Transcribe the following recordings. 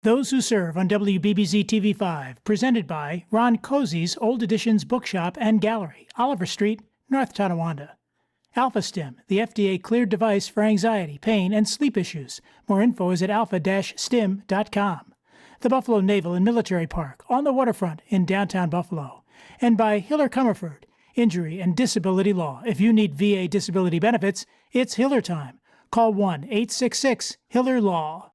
Those Who Serve on WBBZ-TV 5, presented by Ron Cozzi's Old Editions Bookshop and Gallery, Oliver Street, North Tonawanda. Stim, the FDA-cleared device for anxiety, pain, and sleep issues. More info is at alpha-stim.com. The Buffalo Naval and Military Park, on the waterfront in downtown Buffalo. And by Hiller Comerford, Injury and Disability Law. If you need VA disability benefits, it's Hiller time. Call 1-866-HILLER-LAW.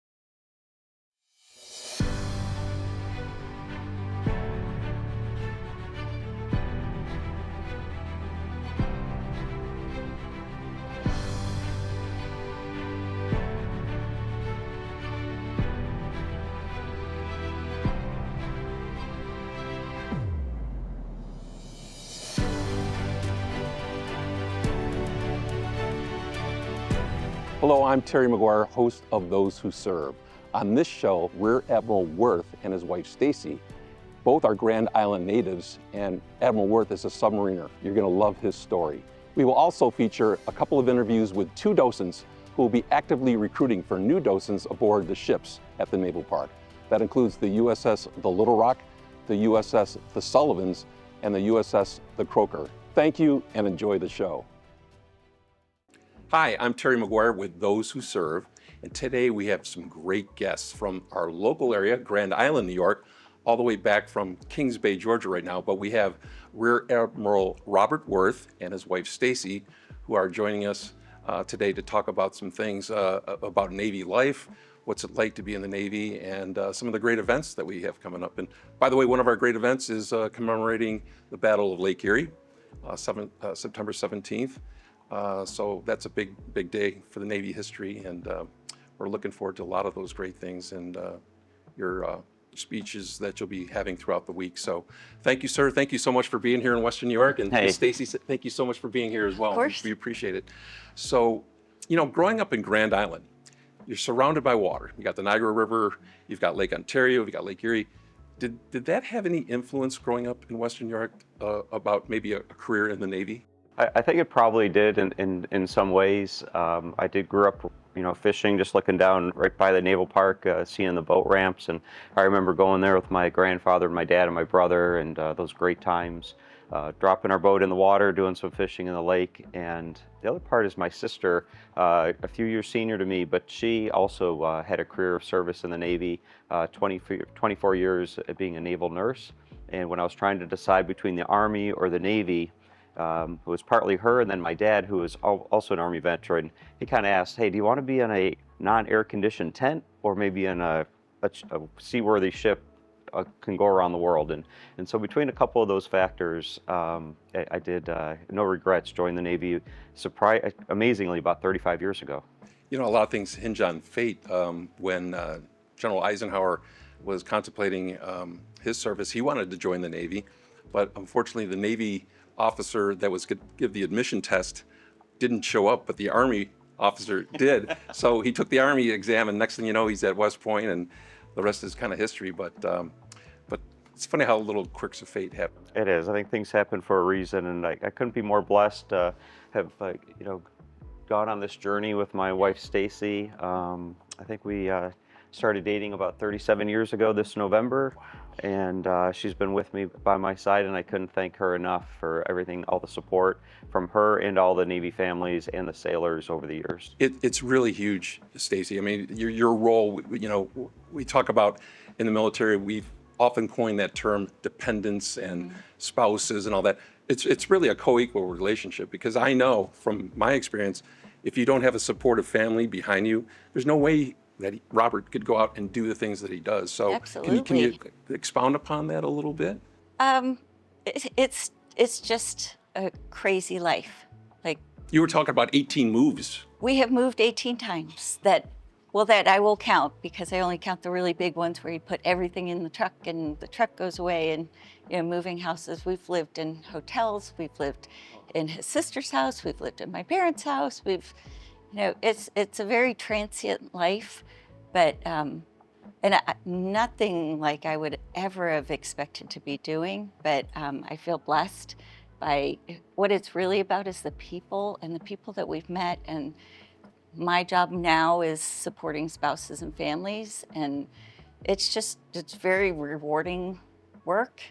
Hello, I'm Terry McGuire, host of Those Who Serve. On this show, Rear Admiral Wirth and his wife Stacy, both are Grand Island natives, and Admiral Wirth is a submariner. You're going to love his story. We will also feature a couple of interviews with two docents who will be actively recruiting for new docents aboard the ships at the Naval Park. That includes the USS the Little Rock, the USS the Sullivans, and the USS the Croaker. Thank you and enjoy the show. Hi, I'm Terry McGuire with Those Who Serve, and today we have some great guests from our local area, Grand Island, New York, all the way back from Kings Bay, Georgia right now, but we have Rear Admiral Robert Wirth and his wife Stacy, who are joining us today to talk about some things about Navy life, what's it like to be in the Navy, and some of the great events that we have coming up. And by the way, one of our great events is commemorating the Battle of Lake Erie, September 17th. So that's a big day for the Navy history, and we're looking forward to a lot of those great things and your speeches that you'll be having throughout the week. So thank you, sir. Thank you so much for being here in Western New York. And Hey. Stacy, thank you so much for being here as well. Of course. We appreciate it. So, you know, growing up in Grand Island, you're surrounded by water. You got the Niagara River, you've got Lake Ontario, you've got Lake Erie. Did that have any influence growing up in Western New York about maybe a career in the Navy? I think it probably did in some ways. I did grow up, fishing, just looking down right by the Naval Park, seeing the boat ramps, and I remember going there with my grandfather, my dad, and my brother, and those great times, dropping our boat in the water, doing some fishing in the lake. And the other part is my sister, a few years senior to me, but she also had a career of service in the Navy, 24 years being a naval nurse. And when I was trying to decide between the Army or the Navy, it was partly her, and then my dad, who was also an Army veteran. He kind of asked, "Hey, do you want to be in a non-air conditioned tent, or maybe in a seaworthy ship can go around the world?" And so between a couple of those factors, I did, no regrets, join the Navy, amazingly, about 35 years ago. You know, a lot of things hinge on fate. When General Eisenhower was contemplating his service, he wanted to join the Navy, but unfortunately the Navy officer that was going to give the admission test didn't show up, but the Army officer did. So he took the Army exam, and next thing you know, he's at West Point, and the rest is kind of history. But it's funny how little quirks of fate happen. It is. I think things happen for a reason, and I couldn't be more blessed to have gone on this journey with my wife Stacy. I think we started dating about 37 years ago this November. And she's been with me by my side, and I couldn't thank her enough for everything, all the support from her and all the Navy families and the sailors over the years. It's really huge, Stacy. I mean, your role, we talk about in the military, we've often coined that term dependents and spouses and all that. It's really a co-equal relationship, because I know from my experience, if you don't have a supportive family behind you, there's no way that Robert could go out and do the things that he does. So Absolutely. Can you expound upon that a little bit? It's just a crazy life. Like, You were talking about 18 moves. we have moved 18 times that I will count, because I only count the really big ones where you put everything in the truck and the truck goes away, and moving houses. We've lived in hotels, we've lived in his sister's house, we've lived in my parents' house, it's a very transient life, but nothing like I would ever have expected to be doing. But I feel blessed by what it's really about is the people and the people that we've met. And my job now is supporting spouses and families, and it's very rewarding work.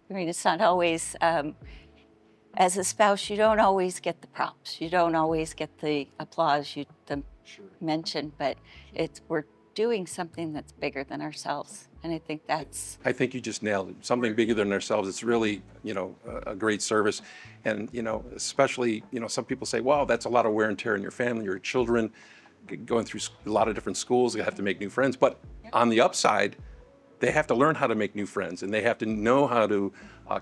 I mean, it's not always, as a spouse, you don't always get the props. You don't always get the applause, the mention, but we're doing something that's bigger than ourselves. And I think I think you just nailed it. Something bigger than ourselves. It's really, a great service. And, especially, some people say, well, that's a lot of wear and tear in your family, your children, going through a lot of different schools. They have to make new friends. But on the upside, they have to learn how to make new friends, and they have to know how to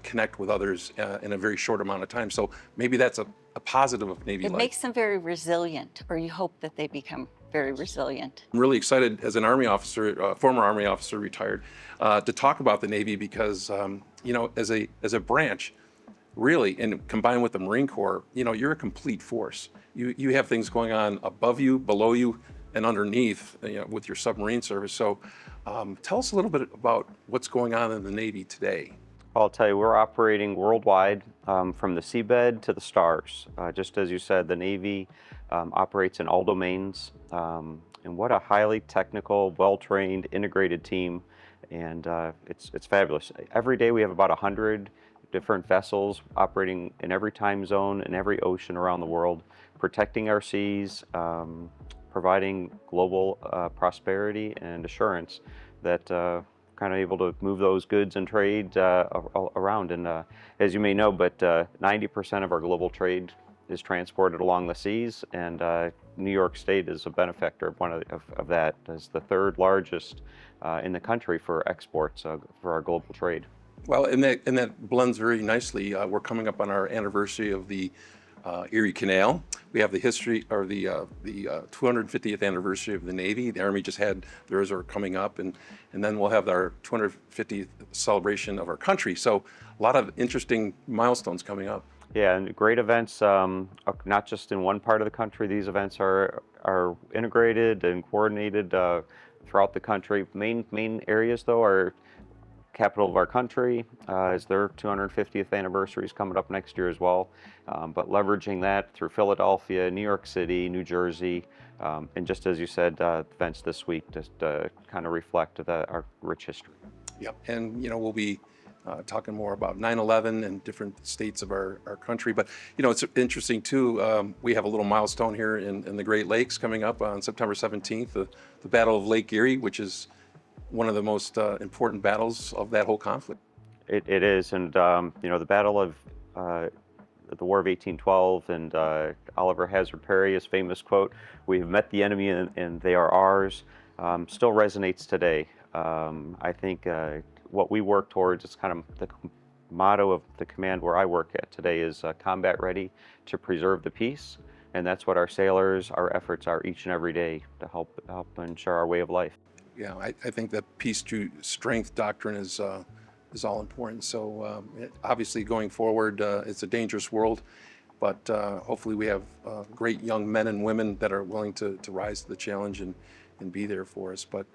connect with others in a very short amount of time. So maybe that's a positive of Navy life. It makes them very resilient, or you hope that they become very resilient. I'm really excited as an Army officer, former Army officer, retired, to talk about the Navy because, as a branch, really, and combined with the Marine Corps, you're a complete force. You have things going on above you, below you, and underneath, with your submarine service. So tell us a little bit about what's going on in the Navy today. I'll tell you, we're operating worldwide from the seabed to the stars. Just as you said, the Navy operates in all domains. And what a highly technical, well-trained, integrated team. And it's fabulous. Every day we have about 100 different vessels operating in every time zone, in every ocean around the world, protecting our seas, providing global prosperity and assurance that kind of able to move those goods and trade around. And as you may know, but 90% of our global trade is transported along the seas, and New York State is a benefactor of one of that, as the third largest in the country for exports for our global trade. Well, and that blends very nicely. We're coming up on our anniversary of the Erie Canal. We have the history, or the 250th anniversary of the Navy. The Army just had theirs are coming up, and then we'll have our 250th celebration of our country. So a lot of interesting milestones coming up. Yeah, and great events, not just in one part of the country. These events are integrated and coordinated throughout the country. Main areas, though, are capital of our country, as their 250th anniversary is coming up next year as well. But leveraging that through Philadelphia, New York City, New Jersey, and just as you said, events this week just kind of reflect our rich history. Yep, and we'll be talking more about 9/11 and different states of our country. But it's interesting too. We have a little milestone here in the Great Lakes coming up on September 17th, the Battle of Lake Erie, which is one of the most important battles of that whole conflict. It is, and the Battle of the War of 1812, and Oliver Hazard Perry's famous quote, "We have met the enemy and they are ours," still resonates today. I think what we work towards is kind of the motto of the command where I work at today is combat ready to preserve the peace, and that's what our sailors, our efforts are each and every day to help ensure our way of life. Yeah, I think that peace through strength doctrine is all important. So obviously going forward, it's a dangerous world, but hopefully we have great young men and women that are willing to rise to the challenge and be there for us. But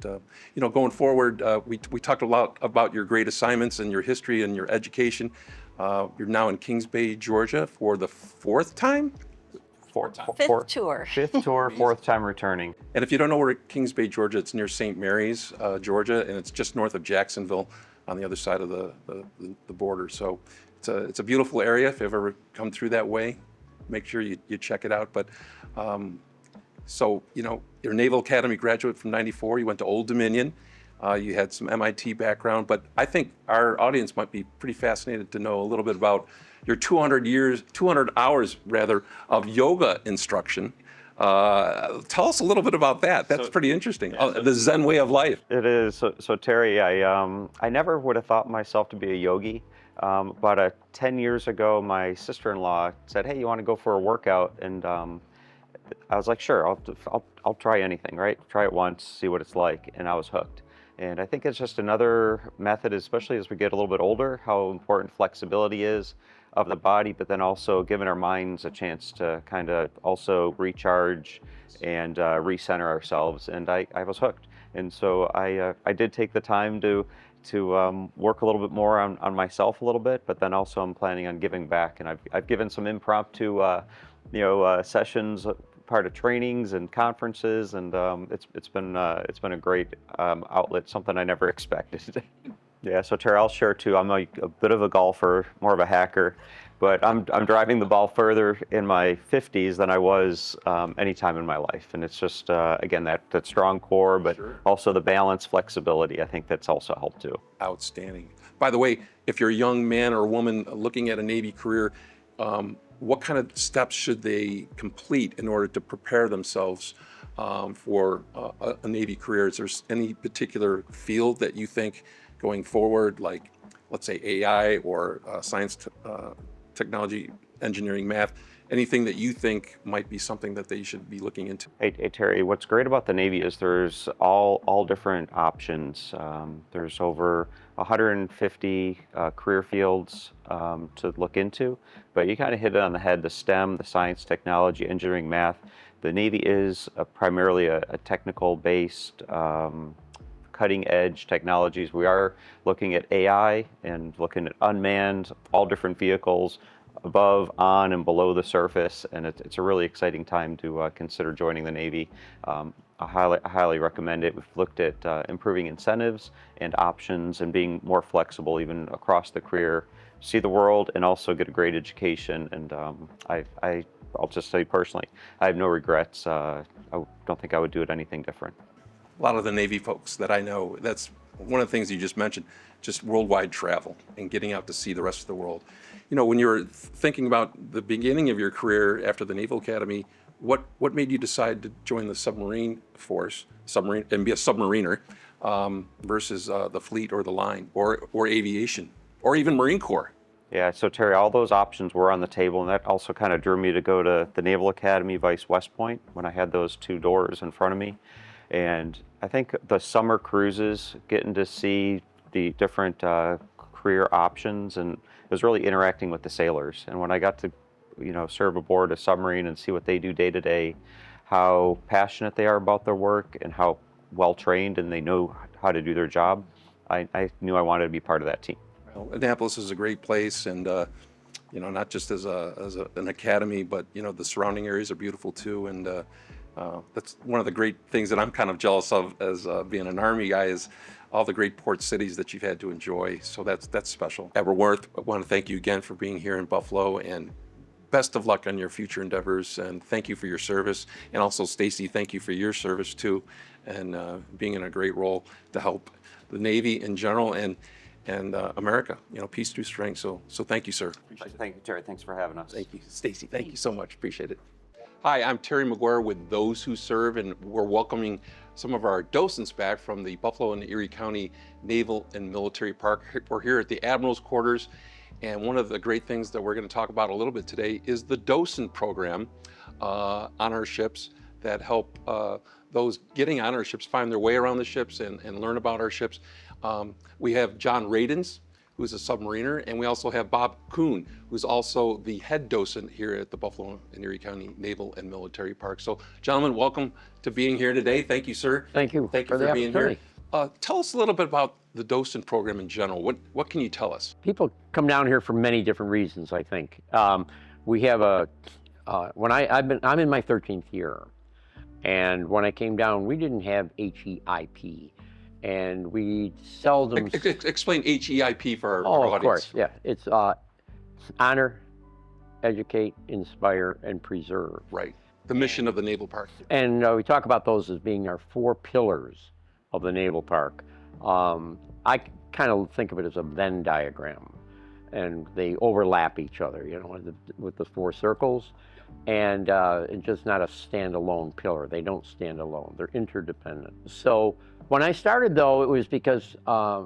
going forward, we talked a lot about your great assignments and your history and your education. You're now in Kings Bay, Georgia for the fourth time? Fifth tour. Fifth tour, fourth time returning. And if you don't know where Kings Bay, Georgia, it's near St. Mary's, Georgia, and it's just north of Jacksonville on the other side of the border. So it's a beautiful area. If you've ever come through that way, make sure you check it out. But so you're a Naval Academy graduate from '94. You went to Old Dominion. You had some MIT background, but I think our audience might be pretty fascinated to know a little bit about your 200 hours rather, of yoga instruction. Tell us a little bit about that. That's pretty interesting. The Zen way of life. It is. So Terry, I never would have thought myself to be a yogi. But 10 years ago, my sister-in-law said, "Hey, you want to go for a workout?" And I was like, "Sure, I'll try anything, right? Try it once, see what it's like." And I was hooked. And I think it's just another method, especially as we get a little bit older, how important flexibility is of the body, but then also giving our minds a chance to kind of also recharge and recenter ourselves. And I was hooked. And so I did take the time to work a little bit more on myself a little bit, but then also I'm planning on giving back. And I've given some impromptu sessions part of trainings and conferences, and it's been a great outlet, something I never expected. Yeah, so Terry, I'll share too. I'm a bit of a golfer, more of a hacker, but I'm driving the ball further in my 50s than I was any time in my life, and it's just again that strong core, but Sure. also the balance, flexibility. I think that's also helped too. Outstanding. By the way, if you're a young man or woman looking at a Navy career, what kind of steps should they complete in order to prepare themselves for a Navy career? Is there any particular field that you think going forward, like let's say AI or science, technology, engineering, math, anything that you think might be something that they should be looking into? Hey Terry, what's great about the Navy is there's all different options. There's over 150 career fields to look into, but you kind of hit it on the head. The STEM, the science, technology, engineering, math. The Navy is primarily a technical-based, cutting-edge technologies. We are looking at AI and looking at unmanned, all different vehicles, above, on, and below the surface, and it's a really exciting time to consider joining the Navy. I highly recommend it. We've looked at improving incentives and options and being more flexible even across the career, see the world, and also get a great education. And I'll just say personally, I have no regrets. I don't think I would do it anything different. A lot of the Navy folks that I know, that's one of the things you just mentioned, just worldwide travel and getting out to see the rest of the world. You know, when you're thinking about the beginning of your career after the Naval Academy, what made you decide to join the submarine force, and be a submariner, versus the fleet or the line or aviation or even Marine Corps? Yeah, so Terry, all those options were on the table, and that also kind of drew me to go to the Naval Academy, vice West Point, when I had those two doors in front of me. And I think the summer cruises, getting to see the different career options, and it was really interacting with the sailors. And when I got to, serve aboard a submarine and see what they do day to day, how passionate they are about their work and how well trained and they know how to do their job, I knew I wanted to be part of that team. Well, Annapolis is a great place, and not just as an academy, but the surrounding areas are beautiful too. And that's one of the great things that I'm kind of jealous of as being an Army guy, is all the great port cities that you've had to enjoy. So that's special. Admiral Wirth, I want to thank you again for being here in Buffalo, and best of luck on your future endeavors. And thank you for your service. And also, Stacy, thank you for your service too, and being in a great role to help the Navy in general and America, peace through strength. So thank you, sir. Thank you, Terry. Thanks for having us. Thank you, Stacy. Thank you so much. Appreciate it. Hi, I'm Terry McGuire with Those Who Serve, and we're welcoming some of our docents back from the Buffalo and Erie County Naval and Military Park. We're here at the Admiral's quarters, and one of the great things that we're going to talk about a little bit today is the docent program on our ships that help those getting on our ships find their way around the ships and learn about our ships. We have John Radins, who's a submariner, and we also have Bob Kuhn, who's also the head docent here at the Buffalo and Erie County Naval and Military Park. So, gentlemen, welcome to being here today. Thank you, sir. Thank you. Thank you for being here. Tell us a little bit about the docent program in general. What can you tell us? People come down here for many different reasons, I think. We have I'm in my 13th year, and when I came down, we didn't have HEIP. And we seldom... Explain HEIP for our audience. Of course, yeah. It's honor, educate, inspire, and preserve. Right. The mission of the Naval Park. And we talk about those as being our 4 pillars of the Naval Park. I kind of think of it as a Venn diagram, and they overlap each other, with the 4 circles, and just not a standalone pillar. They don't stand alone. They're interdependent. So when I started, though, it was because I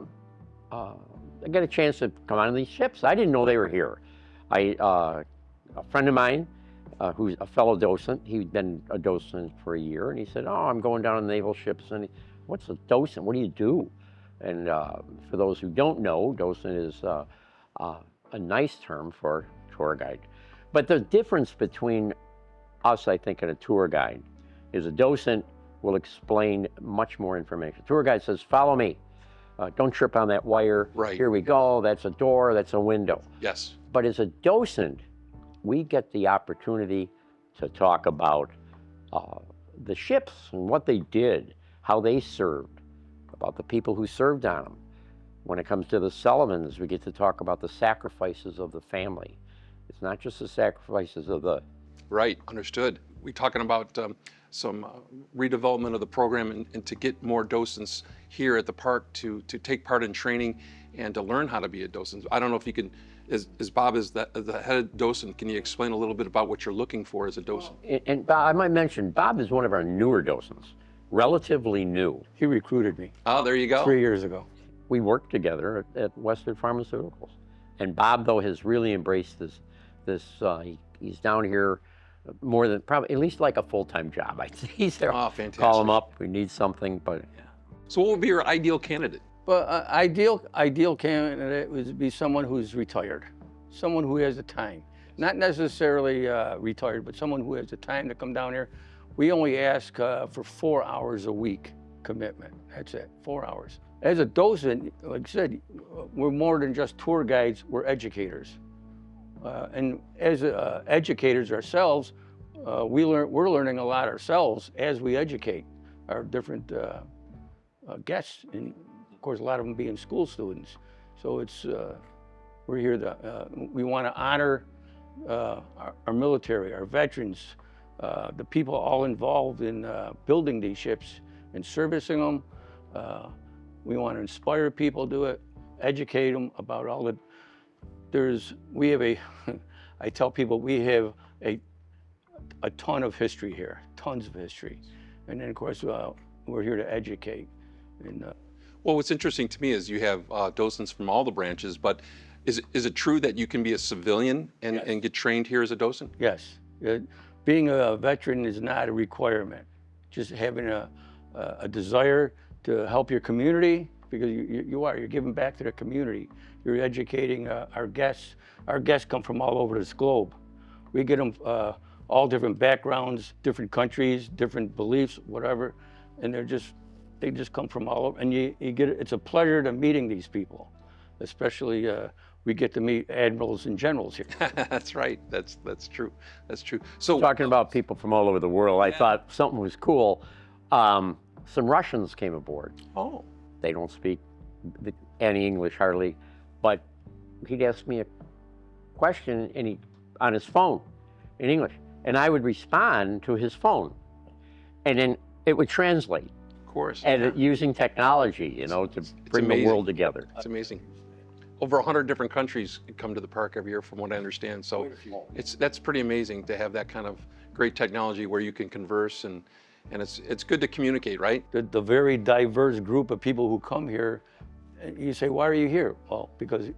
got a chance to come on these ships. I didn't know they were here. A friend of mine, who's a fellow docent, he'd been a docent for a year, and he said, "Oh, I'm going down on naval ships." And what's a docent? What do you do? And for those who don't know, docent is a nice term for tour guide. But the difference between us, I think, and a tour guide is a docent will explain much more information. Tour guide says, "Follow me. Don't trip on that wire. Right. Here we go. That's a door. That's a window." Yes. But as a docent, we get the opportunity to talk about the ships and what they did, how they served, about the people who served on them. When it comes to the Sullivans, we get to talk about the sacrifices of the family. It's not just the sacrifices of the... Right, understood. We're talking about some redevelopment of the program and to get more docents here at the park to take part in training and to learn how to be a docent. I don't know if you can, as Bob is the head docent, can you explain a little bit about what you're looking for as a docent? And Bob, I might mention, Bob is one of our newer docents, relatively new. He recruited me Oh, there you go. 3 years ago. We worked together at Western Pharmaceuticals. And Bob, though, has really embraced he's down here more than, probably, at least like a full-time job. I'd say he's there. Oh, fantastic. Call him up, we need something, but... So what would be your ideal candidate? But ideal candidate would be someone who's retired, someone who has the time. Not necessarily retired, but someone who has the time to come down here. We only ask for 4 hours a week commitment. That's it, 4 hours. As a docent, like I said, we're more than just tour guides, we're educators. And as educators ourselves, we're learning a lot ourselves as we educate our different guests, and of course a lot of them being school students. So it's we're here to we want to honor our military, our veterans, the people all involved in building these ships and servicing them. We want to inspire people to do it, educate them about all the. We have I tell people we have a ton of history here, tons of history, and then of course we're here to educate. And well, what's interesting to me is you have docents from all the branches, but is it true that you can be a civilian and get trained here as a docent? yes, being a veteran is not a requirement. Just having a desire to help your community, because you're giving back to the community. You're educating our guests. Our guests come from all over this globe. We get them all different backgrounds, different countries, different beliefs, whatever, and they just come from all over. And it's a pleasure to meeting these people, especially we get to meet admirals and generals here. That's right. That's true. That's true. So Talking about people from all over the world, I thought something was cool. Some Russians came aboard. Oh. They don't speak any English hardly, but he'd ask me a question on his phone in English, and I would respond to his phone, and then it would translate. Of course. And using technology, to bring the world together. It's amazing. Over 100 different countries come to the park every year, from what I understand. So that's pretty amazing to have that kind of great technology where you can converse and it's good to communicate, right? The very diverse group of people who come here, and you say, why are you here? Well, because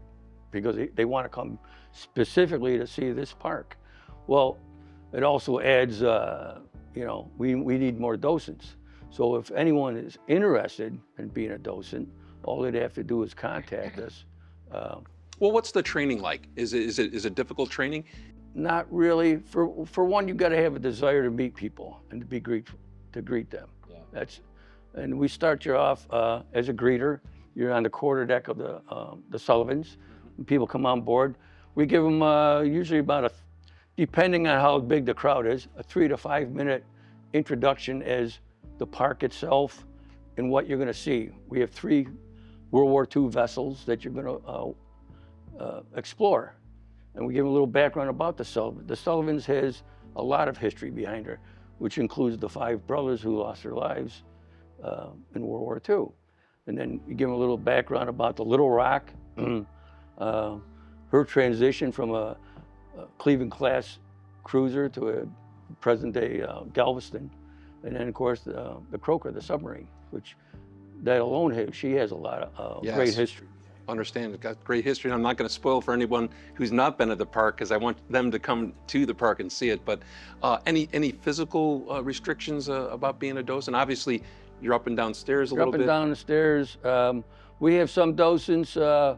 they want to come specifically to see this park. Well, it also adds, we need more docents. So if anyone is interested in being a docent, all they'd have to do is contact us. Well, what's the training like? Is it difficult training? Not really. For one, you've got to have a desire to meet people and to greet them. Yeah. And we start you off as a greeter. You're on the quarterdeck of the Sullivans. When people come on board, we give them usually about depending on how big the crowd is, a 3 to 5 minute introduction as the park itself and what you're going to see. We have 3 World War II vessels that you're going to explore. And we give them a little background about the Sullivans. The Sullivans has a lot of history behind her, which includes the 5 brothers who lost their lives in World War II. And then you give them a little background about the Little Rock, her transition from a Cleveland-class cruiser to a present-day Galveston. And then, of course, the Croaker, the submarine, which that alone, she has a lot of great history. Understand, it's got great history. And I'm not going to spoil for anyone who's not been at the park because I want them to come to the park and see it. But any physical restrictions about being a docent? Obviously, you're up and down stairs a little bit. Up and down the stairs. We have some docents, they're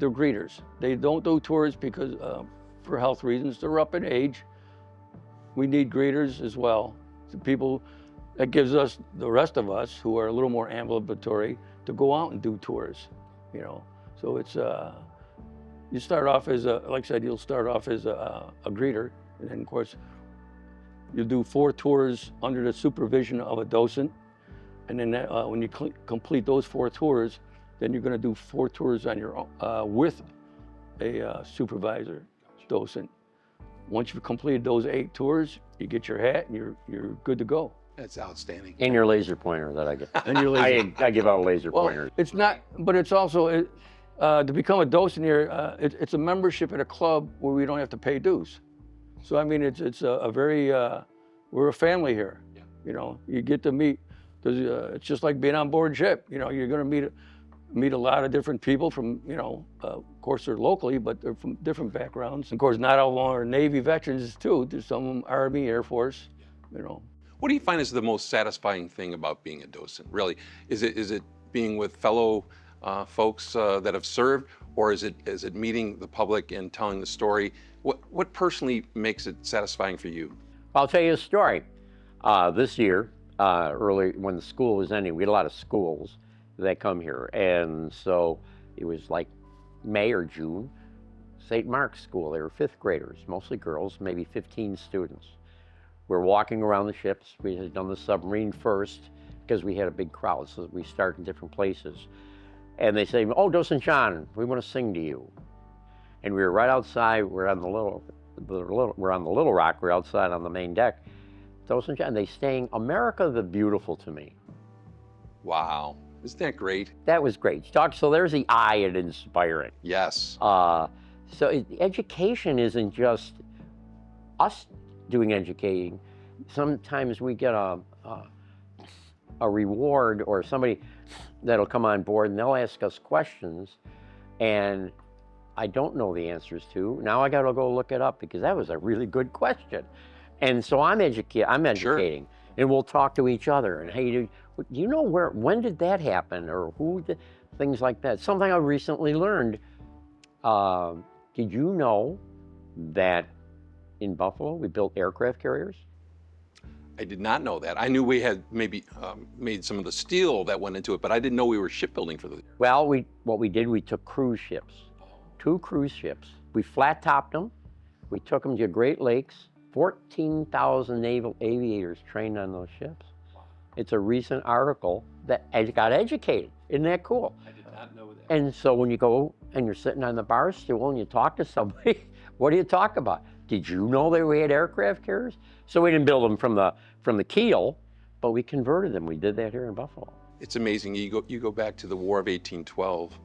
greeters. They don't do tours because for health reasons. They're up in age. We need greeters as well. The people that gives us, the rest of us who are a little more ambulatory, to go out and do tours, So it's, you start off as like I said, you'll start off as a greeter, and then of course, You'll do 4 tours under the supervision of a docent. And then when you complete those 4 tours, then you're going to do 4 tours on your own with a supervisor, docent. Once you've completed those 8 tours, you get your hat and you're good to go. That's outstanding. And your laser pointer that I get. And your laser. I give out laser pointers. It's not, but it's also, to become a docent here, it's a membership at a club where we don't have to pay dues. So I mean, it's a very, we're a family here. Yeah. You know, you get to meet, it's just like being on board ship. You know, you're going to meet a lot of different people from, you know, of course they're locally, but they're from different backgrounds. Of course, not all are Navy veterans too. There's some of them Army, Air Force, you know. What do you find is the most satisfying thing about being a docent? Really, is it being with fellow folks that have served, or is it meeting the public and telling the story? What personally makes it satisfying for you? I'll tell you a story. This year, early when the school was ending, we had a lot of schools that come here, and so it was like May or June. St. Mark's School, they were 5th graders, mostly girls, maybe 15 students. We're walking around the ships. We had done the submarine first because we had a big crowd, so we start in different places. And they say, "Oh, Docent John, we want to sing to you." And we were right outside. We're on the Little Rock. We're outside on the main deck. Docent John, they sang "America the Beautiful" to me. Wow, isn't that great? That was great. So there's the eye at inspiring. Yes. Education isn't just us doing educating. Sometimes we get a reward, or somebody that'll come on board and they'll ask us questions and I don't know the answers to. Now I gotta go look it up because that was a really good question. And so I'm educating. Sure. And we'll talk to each other and, hey, do you know when did that happen, or who did, things like that. Something I recently learned, did you know that in Buffalo we built aircraft carriers? I did not know that. I knew we had maybe made some of the steel that went into it, but I didn't know we were shipbuilding for the. Well, what we did, we took cruise ships, 2 cruise ships. We flat topped them. We took them to Great Lakes. 14,000 naval aviators trained on those ships. It's a recent article that I got educated. Isn't that cool? I did not know that. And so when you go and you're sitting on the bar stool and you talk to somebody, what do you talk about? Did you know that we had aircraft carriers? So we didn't build them from the keel, but we converted them. We did that here in Buffalo. It's amazing. You go back to the War of 1812,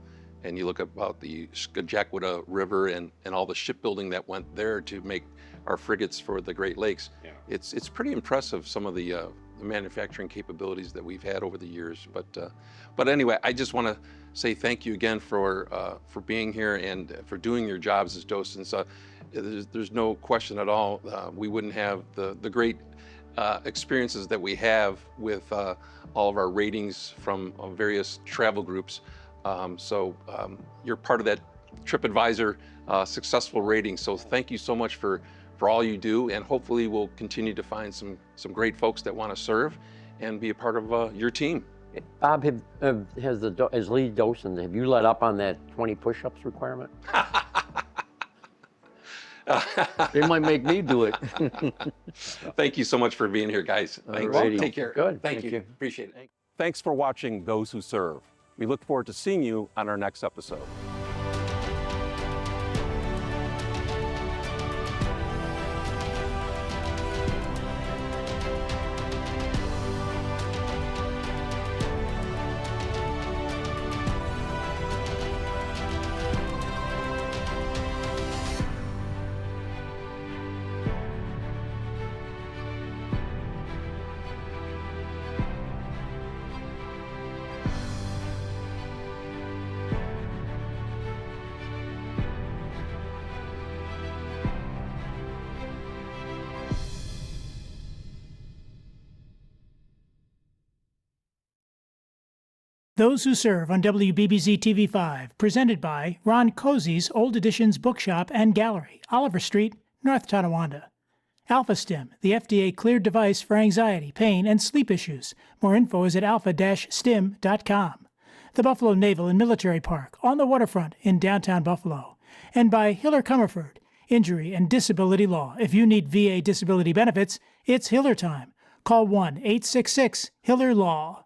and you look about the Scajacquada River and all the shipbuilding that went there to make our frigates for the Great Lakes. Yeah. It's pretty impressive, some of the manufacturing capabilities that we've had over the years. But anyway, I just want to say thank you again for being here and for doing your jobs as docents. There's no question at all. We wouldn't have the great experiences that we have with all of our ratings from various travel groups. So you're part of that TripAdvisor successful rating. So thank you so much for all you do, and hopefully we'll continue to find some great folks that want to serve and be a part of your team. Bob, as lead docent, have you let up on that 20 push-ups requirement? They might make me do it. Thank you so much for being here, guys. Thanks. Alrighty. Take care. Good. Thank you. Appreciate it. Thanks for watching Those Who Serve. We look forward to seeing you on our next episode. Those Who Serve on WBBZ-TV 5, presented by Ron Cozzi's Old Editions Bookshop and Gallery, Oliver Street, North Tonawanda. Stim, the FDA-cleared device for anxiety, pain, and sleep issues. More info is at alpha-stim.com. The Buffalo Naval and Military Park on the waterfront in downtown Buffalo. And by Hiller Comerford, injury, and disability law. If you need VA disability benefits, it's Hiller time. Call 1-866-HILLER-LAW.